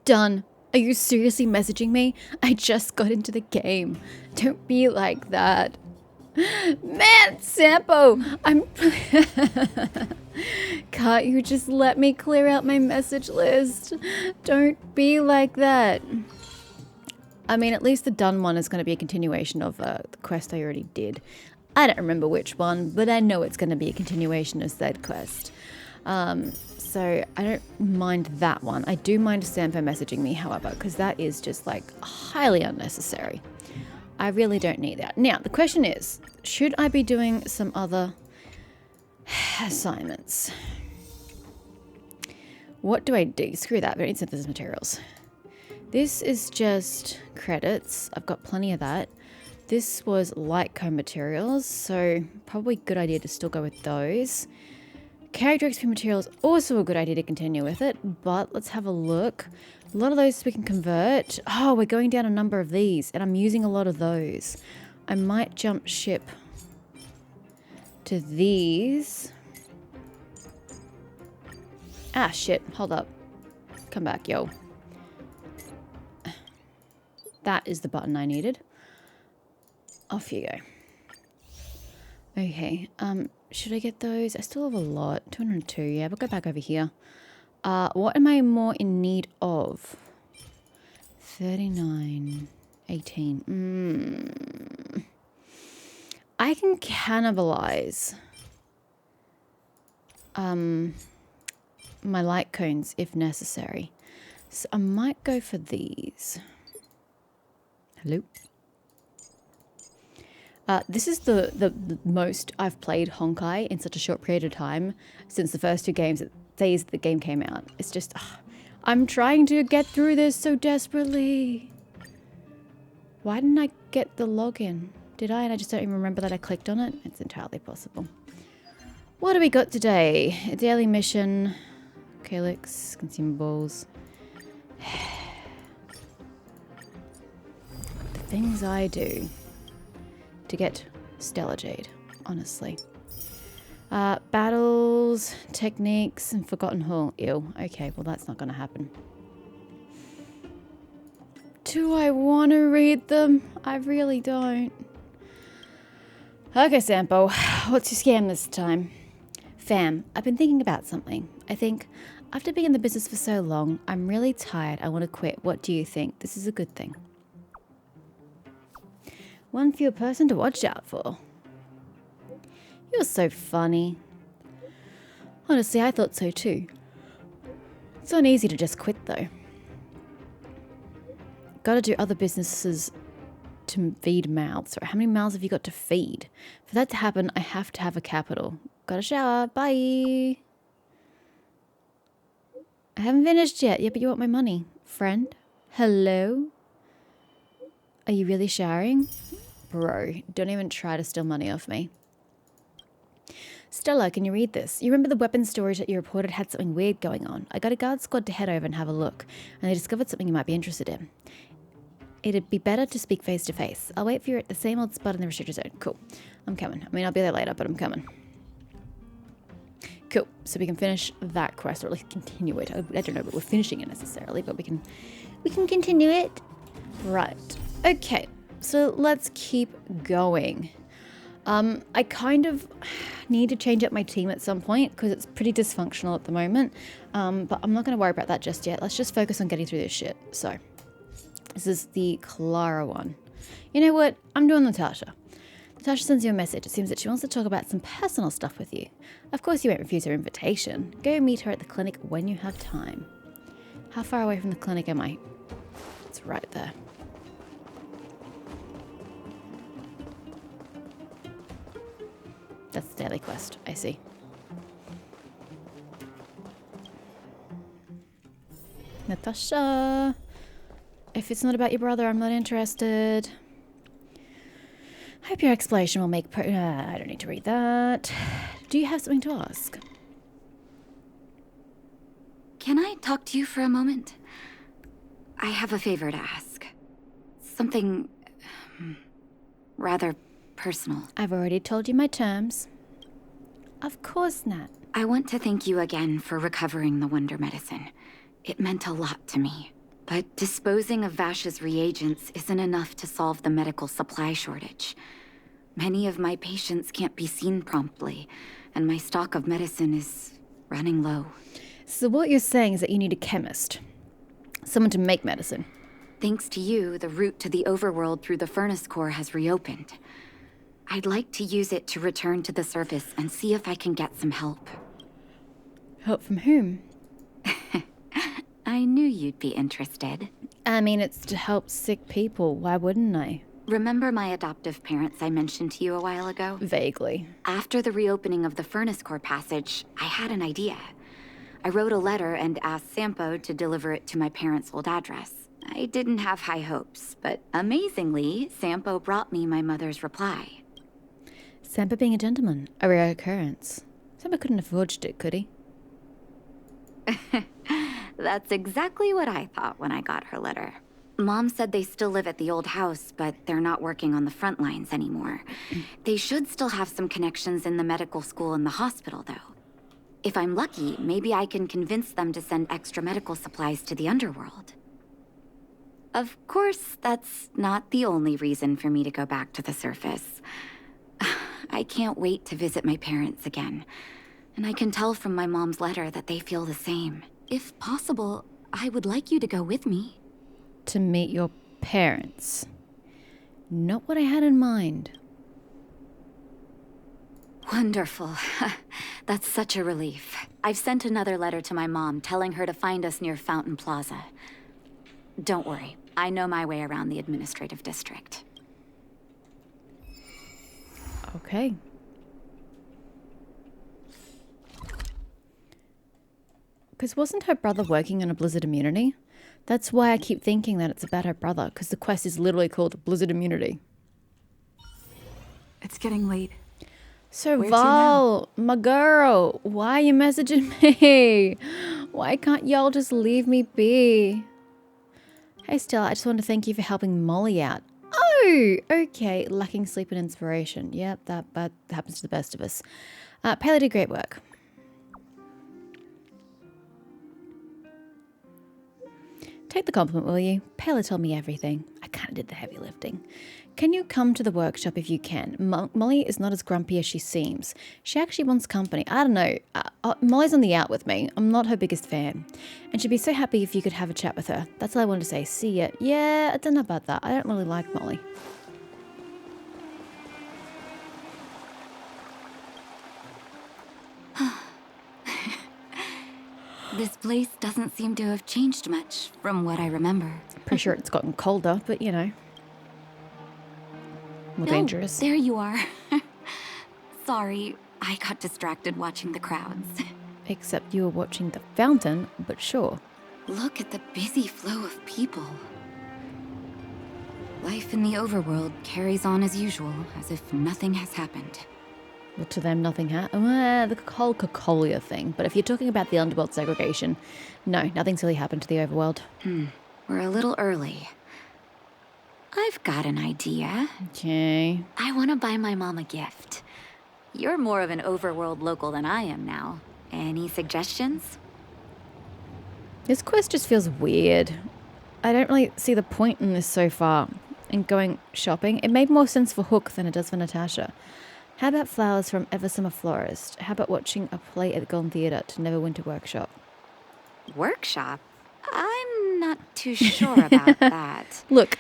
Done. Are you seriously messaging me? I just got into the game. Don't be like that. Man, Sampo, I'm... Can't you just let me clear out my message list? Don't be like that. I mean, at least the done one is going to be a continuation of the quest I already did. I don't remember which one, but I know it's going to be a continuation of said quest. So I don't mind that one. I do mind Sampo messaging me, however, because that is just like highly unnecessary. I really don't need that. Now, the question is, should I be doing some other assignments? What do I do? Screw that. I don't need synthesis materials. This is just credits. I've got plenty of that. This was light cone materials, so probably a good idea to still go with those. Character XP materials, also a good idea to continue with it, but let's have a look. A lot of those we can convert. Oh, we're going down a number of these, and I'm using a lot of those. I might jump ship to these. Ah, shit. Hold up. Come back, yo. That is the button I needed. Off you go. Okay, should I get those? I still have a lot. 202, yeah, we'll go back over here. What am I more in need of? 39, 18. I can cannibalize my light cones if necessary. So I might go for these. Hello? This is the most I've played Honkai in such a short period of time since the first two days the game came out. It's just, I'm trying to get through this so desperately. Why didn't I get the login? Did I? And I just don't even remember that I clicked on it. It's entirely possible. What do we got today? A daily mission, calyx, consumables. The things I do to get Stellar Jade, honestly. Battles, techniques, and Forgotten Hall. Ew. Okay, well that's not going to happen. Do I want to read them? I really don't. Okay, Sampo, what's your scam this time? Fam, I've been thinking about something. I think, after being in the business for so long, I'm really tired. I want to quit. What do you think? This is a good thing. One fewer person to watch out for. You're so funny. Honestly, I thought so too. It's not easy to just quit though. Gotta do other businesses to feed mouths. Or how many mouths have you got to feed? For that to happen, I have to have a capital. Gotta shower. Bye. I haven't finished yet. Yeah, but you want my money. Friend? Hello? Are you really showering? Bro, don't even try to steal money off me. Stella, can you read this? You remember the weapons storage that you reported had something weird going on? I got a guard squad to head over and have a look, and they discovered something you might be interested in. It'd be better to speak face to face. I'll wait for you at the same old spot in the restricted zone. Cool. I'm coming. I mean, I'll be there later, but I'm coming. Cool. So we can finish that quest, or at least continue it. I don't know that we're finishing it necessarily, but we can continue it. Right. Okay. So let's keep going. I kind of need to change up my team at some point because it's pretty dysfunctional at the moment. But I'm not going to worry about that just yet. Let's just focus on getting through this shit. So this is the Clara one. You know what? I'm doing Natasha. Natasha sends you a message. It seems that she wants to talk about some personal stuff with you. Of course you won't refuse her invitation. Go meet her at the clinic when you have time. How far away from the clinic am I? It's right there. That's the daily quest, I see. Natasha! If it's not about your brother, I'm not interested. Hope your explanation will make I don't need to read that. Do you have something to ask? Can I talk to you for a moment? I have a favor to ask. Something rather personal. I've already told you my terms. Of course not. I want to thank you again for recovering the wonder medicine. It meant a lot to me. But disposing of Vash's reagents isn't enough to solve the medical supply shortage. Many of my patients can't be seen promptly, and my stock of medicine is running low. So what you're saying is that you need a chemist. Someone to make medicine. Thanks to you, the route to the overworld through the furnace core has reopened. I'd like to use it to return to the surface and see if I can get some help. Help from whom? I knew you'd be interested. I mean, it's to help sick people. Why wouldn't I? Remember my adoptive parents I mentioned to you a while ago? Vaguely. After the reopening of the furnace core passage, I had an idea. I wrote a letter and asked Sampo to deliver it to my parents' old address. I didn't have high hopes, but amazingly, Sampo brought me my mother's reply. Sampo being a gentleman. A rare occurrence. Sampo couldn't have forged it, could he? That's exactly what I thought when I got her letter. Mom said they still live at the old house, but they're not working on the front lines anymore. They should still have some connections in the medical school and the hospital, though. If I'm lucky, maybe I can convince them to send extra medical supplies to the underworld. Of course, that's not the only reason for me to go back to the surface. I can't wait to visit my parents again. And I can tell from my mom's letter that they feel the same. If possible, I would like you to go with me. To meet your parents. Not what I had in mind. Wonderful. That's such a relief. I've sent another letter to my mom telling her to find us near Fountain Plaza. Don't worry, I know my way around the administrative district. Okay. Because wasn't her brother working on a blizzard immunity? That's why I keep thinking that it's about her brother, because the quest is literally called Blizzard Immunity. It's getting late. So Where to Val, my girl, why are you messaging me? Why can't y'all just leave me be? Hey Stella, I just want to thank you for helping Molly out. Oh, okay. Lacking sleep and inspiration. Yep, that happens to the best of us. Paley did great work. Take the compliment, will you? Pela told me everything. I kind of did the heavy lifting. Can you come to the workshop if you can? Molly is not as grumpy as she seems. She actually wants company. I don't know. Molly's on the out with me. I'm not her biggest fan. And she'd be so happy if you could have a chat with her. That's all I wanted to say. See ya. Yeah, I don't know about that. I don't really like Molly. This place doesn't seem to have changed much from what I remember. Pretty sure it's gotten colder, but you know. More dangerous. There you are. Sorry, I got distracted watching the crowds. Except you were watching the fountain, but sure. Look at the busy flow of people. Life in the overworld carries on as usual, as if nothing has happened. Well, to them, nothing happened. The whole Cocolia thing. But if you're talking about the underworld segregation, no, nothing's really happened to the overworld. We're a little early. I've got an idea. Okay. I want to buy my mom a gift. You're more of an overworld local than I am now. Any suggestions? This quest just feels weird. I don't really see the point in this so far. In going shopping, it made more sense for Hook than it does for Natasha. How about flowers from Ever Summer Florist? How about watching a play at the Golden Theatre to Neverwinter Workshop? Workshop? I'm not too sure about that. Look,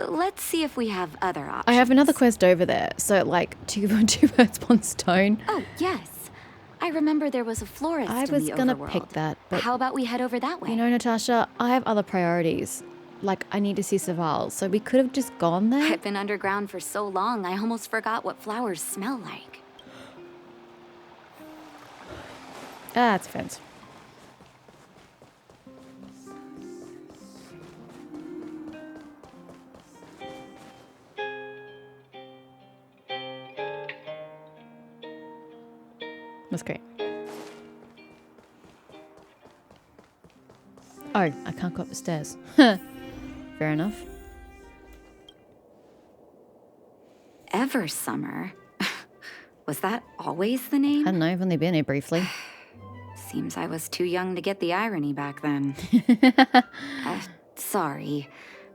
Let's see if we have other options. I have another quest over there. So, like, two birds, one stone. Oh, yes. I remember there was a florist I in was the gonna overworld. pick that, but How about we head over that way? you know, Natasha, I have other priorities. Like, I need to see Saval, so we could have just gone there. I've been underground for so long, I almost forgot what flowers smell like. Ah, it's a fence. That's great. Oh, I can't go up the stairs. Fair enough. Ever Summer? Was that always the name? I don't know, I've only been here briefly. Seems I was too young to get the irony back then. sorry.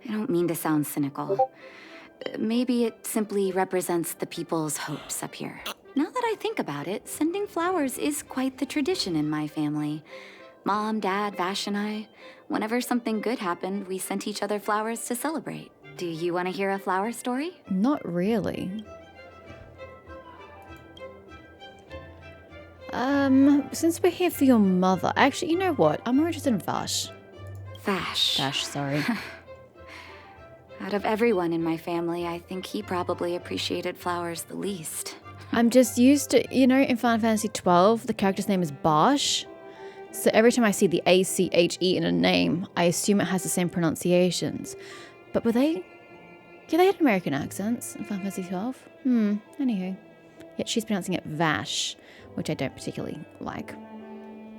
I don't mean to sound cynical. Maybe it simply represents the people's hopes up here. Now that I think about it, sending flowers is quite the tradition in my family. Mom, Dad, Vash, and I, whenever something good happened, we sent each other flowers to celebrate. Do you want to hear a flower story? Not really. Since we're here for your mother, actually, you know what? I'm more interested in Vash. Vash. Vash, sorry. Out of everyone in my family, I think he probably appreciated flowers the least. I'm just used to, in Final Fantasy 12, the character's name is Bash. So every time I see the A-C-H-E in a name, I assume it has the same pronunciations. But they had American accents in Final Fantasy 12? Anywho. Yet she's pronouncing it Vash, which I don't particularly like.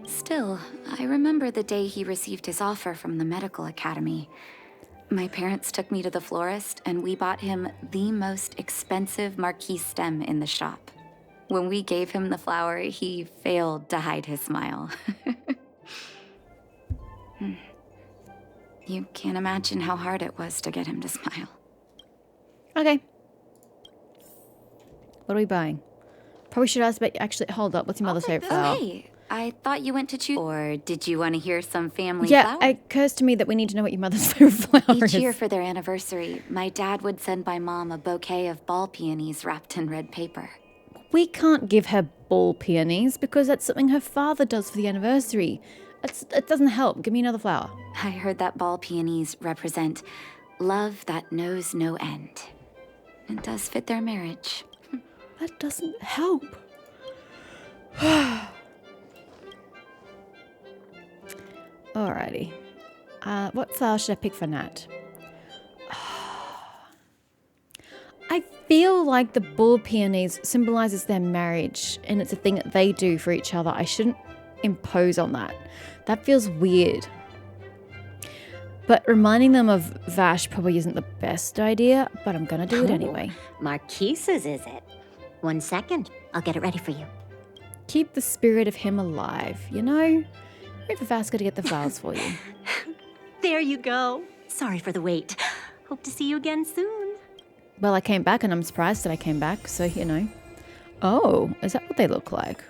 Still, I remember the day he received his offer from the medical academy. My parents took me to the florist, and we bought him the most expensive marquise stem in the shop. When we gave him the flower, he failed to hide his smile. You can't imagine how hard it was to get him to smile. Okay. What are we buying? Probably should ask, but actually, hold up. What's your mother's favorite flower? Oh, hey. I thought you went to choose. Or did you want to hear some family Yeah, flowers? it occurs to me that we need to know what your mother's favorite flower is. Each year for their anniversary, my dad would send my mom a bouquet of ball peonies wrapped in red paper. We can't give her ball peonies because that's something her father does for the anniversary. It doesn't help. Give me another flower. I heard that ball peonies represent love that knows no end. It does fit their marriage. That doesn't help. Alrighty. What flower should I pick for Nat? I feel like the ball peonies symbolizes their marriage, and it's a thing that they do for each other. I shouldn't impose on that. That feels weird. But reminding them of Vash probably isn't the best idea, but I'm gonna do it anyway. Marquise's, is it? 1 second. I'll get it ready for you. Keep the spirit of him alive, you know? Wait for Vasco to get the flowers for you. There you go. Sorry for the wait. Hope to see you again soon. Well, I came back and I'm surprised that I came back, so, Oh, is that what they look like?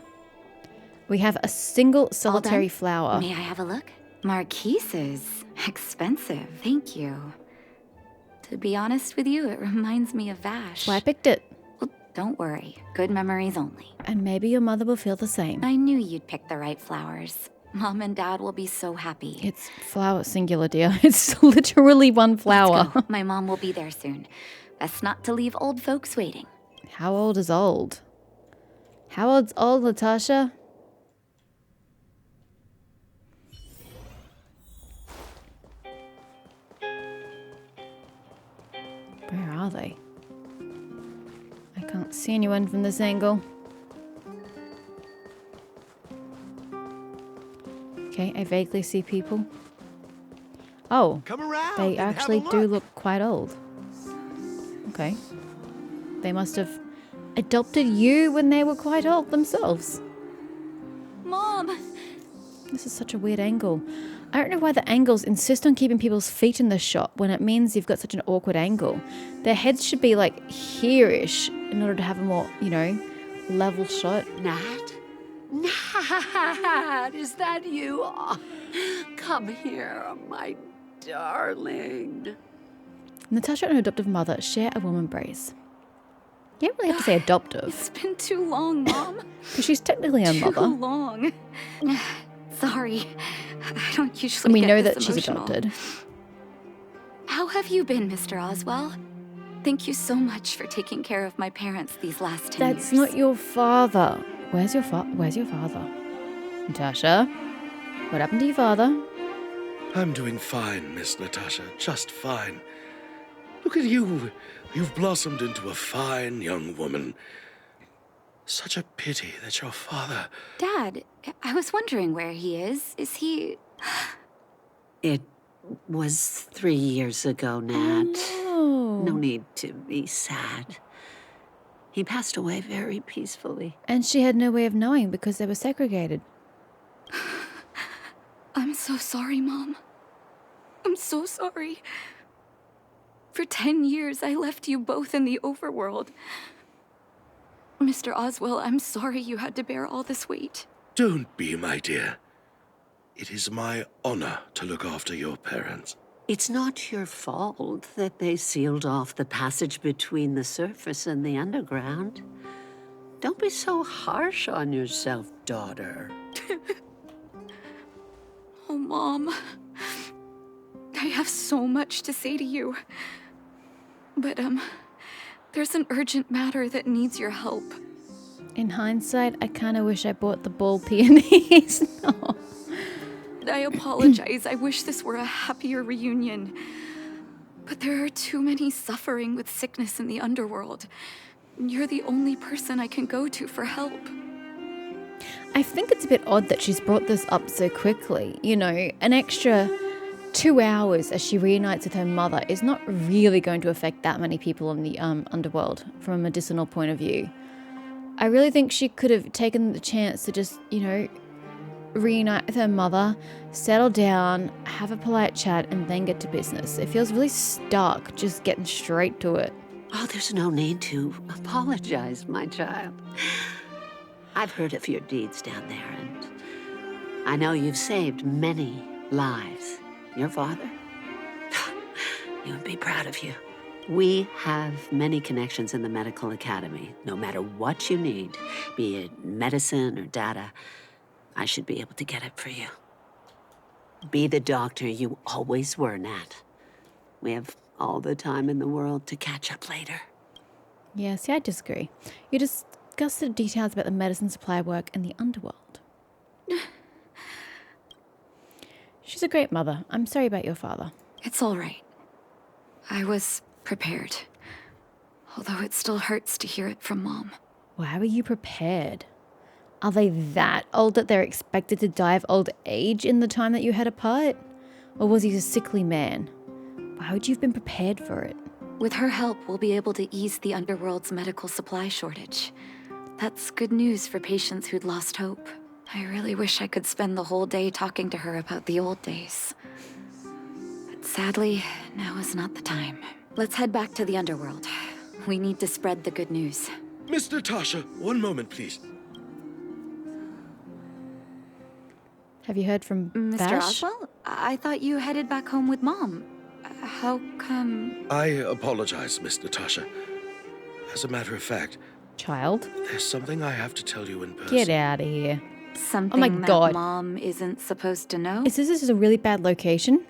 We have a single solitary flower. May I have a look? Marquise's. Expensive. Thank you. To be honest with you, it reminds me of Vash. Well, I picked it. Well, don't worry. Good memories only. And maybe your mother will feel the same. I knew you'd pick the right flowers. Mom and Dad will be so happy. It's flower singular, dear. It's literally one flower. Let's go. My mom will be there soon. Best not to leave old folks waiting. How old is old? How old's old, Natasha? Where are they? I can't see anyone from this angle. Okay, I vaguely see people. Oh, Come around they and have actually a do look quite old. Okay. They must have adopted you when they were quite old themselves. Mom! This is such a weird angle. I don't know why the angles insist on keeping people's feet in the shot when it means you've got such an awkward angle. Their heads should be like here-ish in order to have a more, level shot. Nat? Nat, is that you? Oh, come here, my darling. Natasha and her adoptive mother share a warm embrace. You don't really have to say adoptive, It's been too long, Mom. because she's technically a Too mother. long. Sorry. I don't usually And we get know this that she's emotional. adopted. How have you been, Mr. Oswell? Thank you so much for taking care of my parents these last 10 years. That's not your father. Where's your father? Natasha, what happened to your father? I'm doing fine, Miss Natasha, just fine. Look at you. You've blossomed into a fine young woman. Such a pity that your father... Dad, I was wondering where he is. Is he... It was 3 years ago, Nat. Oh. No need to be sad. He passed away very peacefully. And she had no way of knowing because they were segregated. I'm so sorry, Mom. I'm so sorry. For 10 years, I left you both in the overworld. Mr. Oswell, I'm sorry you had to bear all this weight. Don't be, my dear. It is my honor to look after your parents. It's not your fault that they sealed off the passage between the surface and the underground. Don't be so harsh on yourself, daughter. Oh, Mom. I have so much to say to you. But, there's an urgent matter that needs your help. In hindsight, I kind of wish I bought the ball peonies. No. I apologize. I wish this were a happier reunion. But there are too many suffering with sickness in the underworld. You're the only person I can go to for help. I think it's a bit odd that she's brought this up so quickly. You know, an extra 2 hours as she reunites with her mother is not really going to affect that many people in the underworld from a medicinal point of view. I really think she could have taken the chance to just, you know, reunite with her mother, settle down, have a polite chat, and then get to business. It feels really stuck just getting straight to it. Oh, there's no need to apologize, my child. I've heard of your deeds down there, and I know you've saved many lives. Your father? He would be proud of you. We have many connections in the medical academy. No matter what you need, be it medicine or data, I should be able to get it for you. Be the doctor you always were, Nat. We have all the time in the world to catch up later. Yeah, see, I disagree. You discussed the details about the medicine supply work in the underworld. She's a great mother. I'm sorry about your father. It's all right. I was prepared. Although it still hurts to hear it from Mom. Why were you prepared? Are they that old that they're expected to die of old age in the time that you had apart? Or was he a sickly man? Why would you have been prepared for it? With her help, we'll be able to ease the underworld's medical supply shortage. That's good news for patients who'd lost hope. I really wish I could spend the whole day talking to her about the old days. But sadly, now is not the time. Let's head back to the underworld. We need to spread the good news. Miss Natasha, one moment, please. Have you heard from Mr. Vash? Oswell? I thought you headed back home with Mom. How come... I apologize, Miss Natasha. As a matter of fact, Child? there's something I have to tell you in person. Get out of here. Something that God. Mom isn't supposed to know? Is this a really bad location?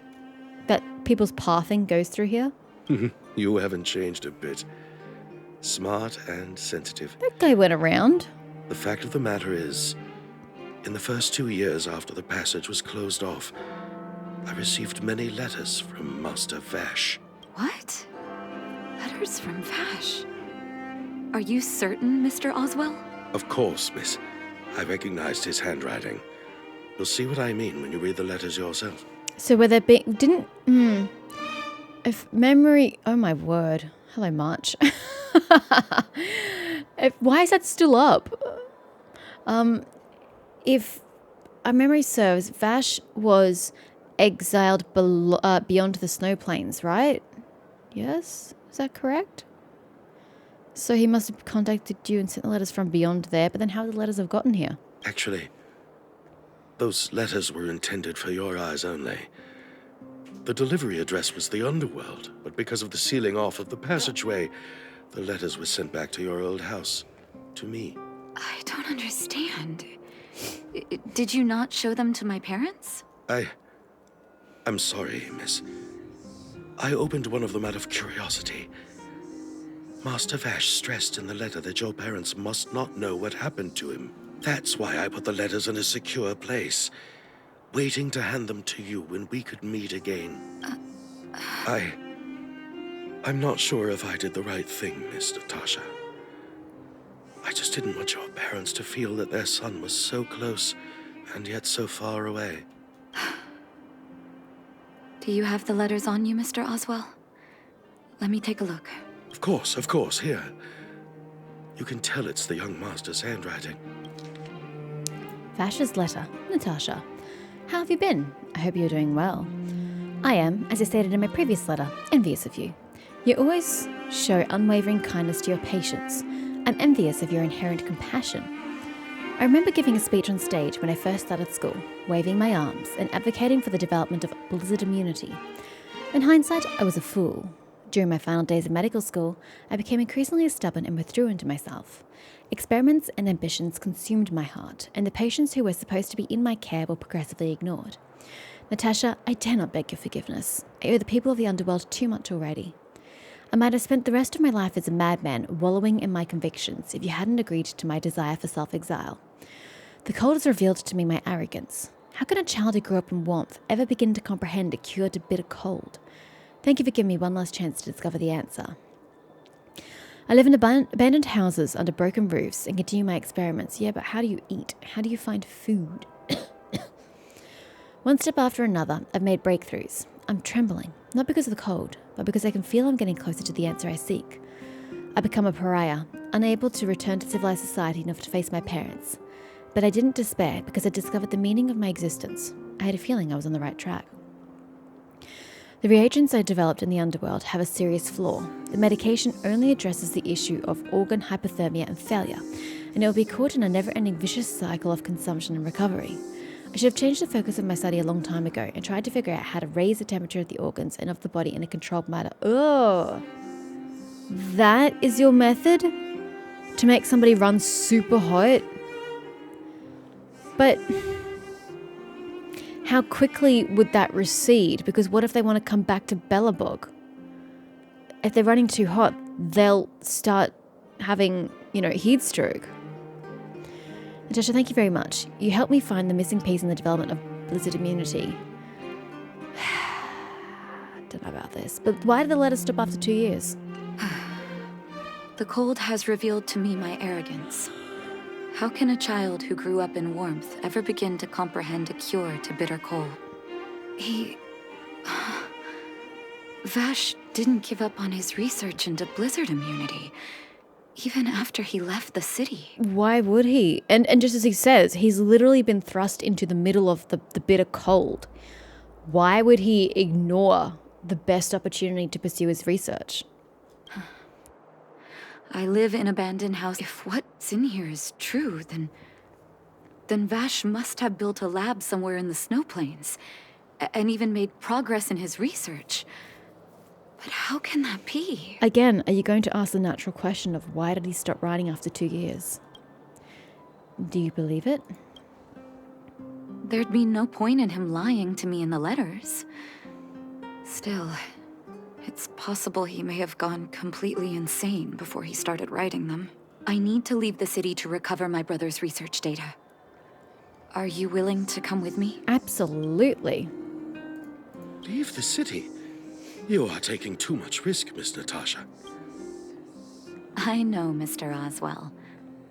That people's pathing goes through here? You haven't changed a bit. Smart and sensitive. That guy went around. The fact of the matter is, in the first 2 years after the passage was closed off, I received many letters from Master Vash. What? Letters from Vash? Are you certain, Mr. Oswell? Of course, miss. I recognized his handwriting. You'll see what I mean when you read the letters yourself. So were there didn't... If memory... Oh my word. Hello, March. Why is that still up? If our memory serves, Vash was exiled beyond the snow plains, right? Yes? Is that correct? So he must have contacted you and sent the letters from beyond there, but then how would the letters have gotten here? Actually, those letters were intended for your eyes only. The delivery address was the underworld, but because of the sealing off of the passageway, the letters were sent back to your old house, to me. I don't understand. Did you not show them to my parents? I'm sorry, miss. I opened one of them out of curiosity. Master Vash stressed in the letter that your parents must not know what happened to him. That's why I put the letters in a secure place, waiting to hand them to you when we could meet again. I'm not sure if I did the right thing, Miss Natasha. I just didn't want your parents to feel that their son was so close and yet so far away. Do you have the letters on you, Mr. Oswell? Let me take a look. Of course, here. You can tell it's the young master's handwriting. Vash's letter. Natasha. How have you been? I hope you're doing well. I am, as I stated in my previous letter, envious of you. You always show unwavering kindness to your patients. I'm envious of your inherent compassion. I remember giving a speech on stage when I first started school, waving my arms and advocating for the development of blizzard immunity. In hindsight, I was a fool. During my final days of medical school, I became increasingly stubborn and withdrew into myself. Experiments and ambitions consumed my heart, and the patients who were supposed to be in my care were progressively ignored. Natasha, I dare not beg your forgiveness. I owe the people of the underworld too much already. I might have spent the rest of my life as a madman, wallowing in my convictions, if you hadn't agreed to my desire for self-exile. The cold has revealed to me my arrogance. How can a child who grew up in warmth ever begin to comprehend a cure to bitter cold? Thank you for giving me one last chance to discover the answer. I live in abandoned houses under broken roofs and continue my experiments. Yeah, but how do you eat? How do you find food? One step after another, I've made breakthroughs. I'm trembling, not because of the cold, but because I can feel I'm getting closer to the answer I seek. I become a pariah, unable to return to civilized society enough to face my parents. But I didn't despair because I discovered the meaning of my existence. I had a feeling I was on the right track. The reagents I developed in the underworld have a serious flaw. The medication only addresses the issue of organ hypothermia and failure, and it will be caught in a never-ending vicious cycle of consumption and recovery. I should have changed the focus of my study a long time ago and tried to figure out how to raise the temperature of the organs and of the body in a controlled manner. Oh, that is your method? To make somebody run super hot? But how quickly would that recede? Because what if they want to come back to Bellabog? If they're running too hot, they'll start having, heat stroke. Natasha, thank you very much. You helped me find the missing piece in the development of blizzard immunity. Don't know about this, but why did the letter stop after 2 years? The cold has revealed to me my arrogance. How can a child who grew up in warmth ever begin to comprehend a cure to bitter cold? Vash didn't give up on his research into blizzard immunity, even after he left the city. Why would he? And just as he says, he's literally been thrust into the middle of the bitter cold. Why would he ignore the best opportunity to pursue his research? I live in an abandoned house. If what's in here is true, then Vash must have built a lab somewhere in the snow plains, and even made progress in his research. But how can that be? Again, are you going to ask the natural question of why did he stop writing after 2 years? Do you believe it? There'd be no point in him lying to me in the letters. Still, it's possible he may have gone completely insane before he started writing them. I need to leave the city to recover my brother's research data. Are you willing to come with me? Absolutely. Leave the city? You are taking too much risk, Miss Natasha. I know, Mr. Oswell,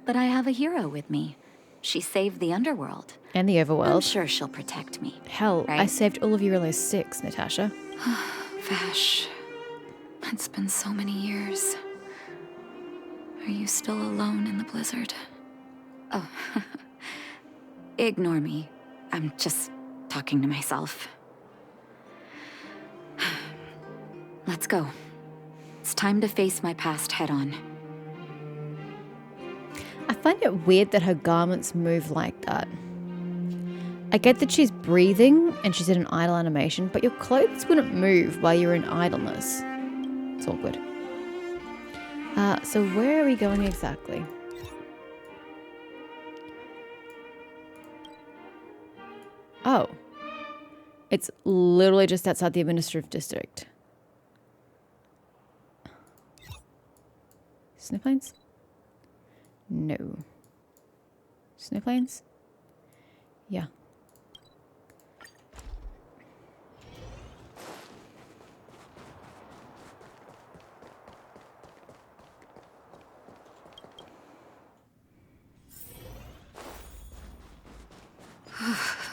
but I have a hero with me. She saved the underworld. And the I'm overworld. sure she'll protect me. Hell, right? I saved all of you below 6, Natasha. Vash, it's been so many years. Are you still alone in the blizzard? Oh, ignore me. I'm just talking to myself. Let's go. It's time to face my past head-on. I find it weird that her garments move like that. I get that she's breathing and she's in an idle animation, but your clothes wouldn't move while you're in idleness. It's awkward. So where are we going exactly? Oh. It's literally just outside the administrative district. Snow plains? No. Snow plains? Yeah.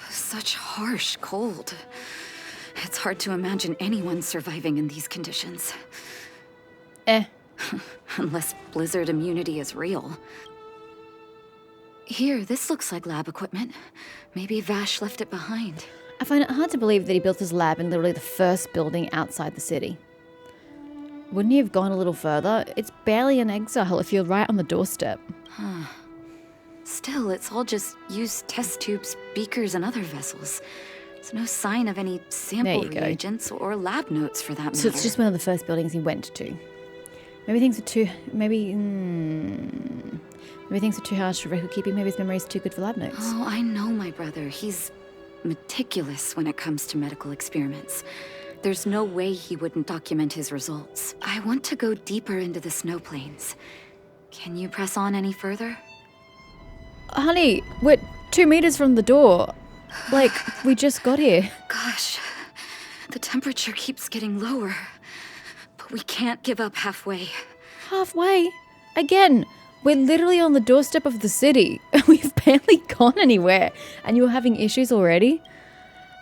Such harsh cold. It's hard to imagine anyone surviving in these conditions. Unless blizzard immunity is real. Here, this looks like lab equipment. Maybe Vash left it behind. I find it hard to believe that he built his lab in literally the first building outside the city. Wouldn't he have gone a little further? It's barely an exile if you're right on the doorstep. Still, it's all just used test tubes, beakers, and other vessels. There's no sign of any sample There you go. reagents or lab notes for that matter. So it's just one of the first buildings he went to. Maybe things are too... Maybe things are too harsh for record keeping. Maybe his memory is too good for lab notes. Oh, I know my brother. He's meticulous when it comes to medical experiments. There's no way he wouldn't document his results. I want to go deeper into the snow plains. Can you press on any further? Honey, we're 2 meters from the door. Like, we just got here. Gosh, the temperature keeps getting lower. But we can't give up halfway. Halfway? Again, we're literally on the doorstep of the city. We've barely gone anywhere. And you're having issues already?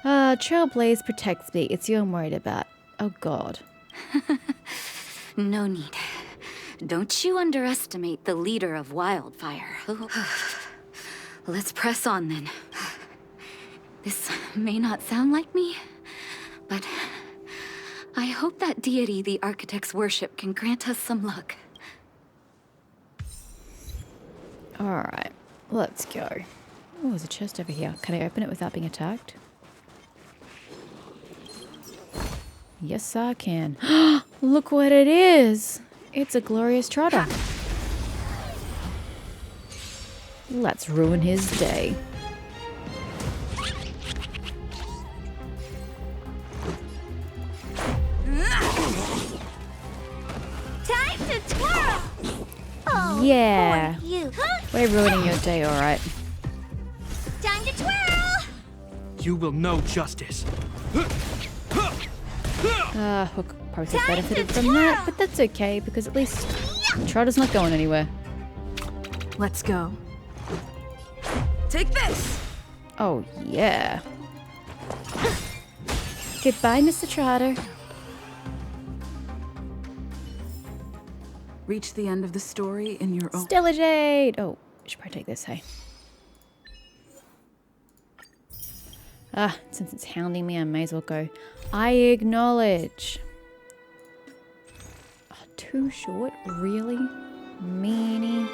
Trailblaze protects me. It's you I'm worried about. Oh, God. No need. Don't you underestimate the leader of Wildfire. Let's press on then. This may not sound like me, but I hope that deity the architects worship can grant us some luck. Alright, let's go. Oh, there's a chest over here. Can I open it without being attacked? Yes, I can. Look what it is! It's a glorious trotter. Let's ruin his day. Time to twirl! Oh, Yeah. poor you. We're ruining your day, alright. Time to twirl! You will know justice. Hook probably benefited from that, but that's okay because at least Trotter's not going anywhere. Let's go. Take this! Oh, yeah. Goodbye, Mr. Trotter. Reach the end of the story in your own... Stella Jade! Oh, I should probably take this, hey. Since it's hounding me, I may as well go. I acknowledge. Oh, too short? Really? Meanie.